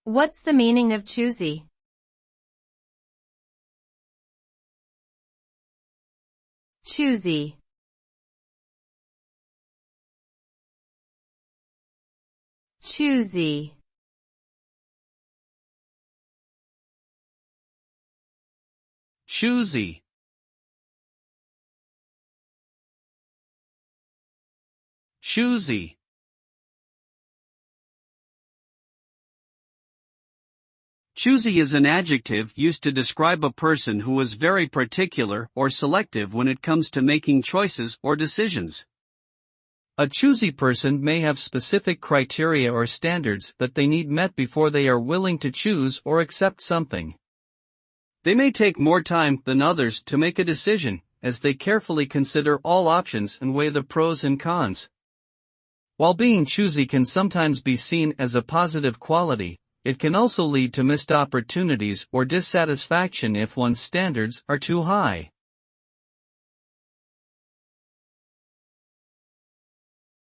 What's the meaning of choosy? Choosy. Choosy. Choosy. Choosy. Choosy is an adjective used to describe a person who is very particular or selective when it comes to making choices or decisions. A choosy person may have specific criteria or standards that they need met before they are willing to choose or accept something. They may take more time than others to make a decision, as they carefully consider all options and weigh the pros and cons. While being choosy can sometimes be seen as a positive quality, it can also lead to missed opportunities or dissatisfaction if one's standards are too high.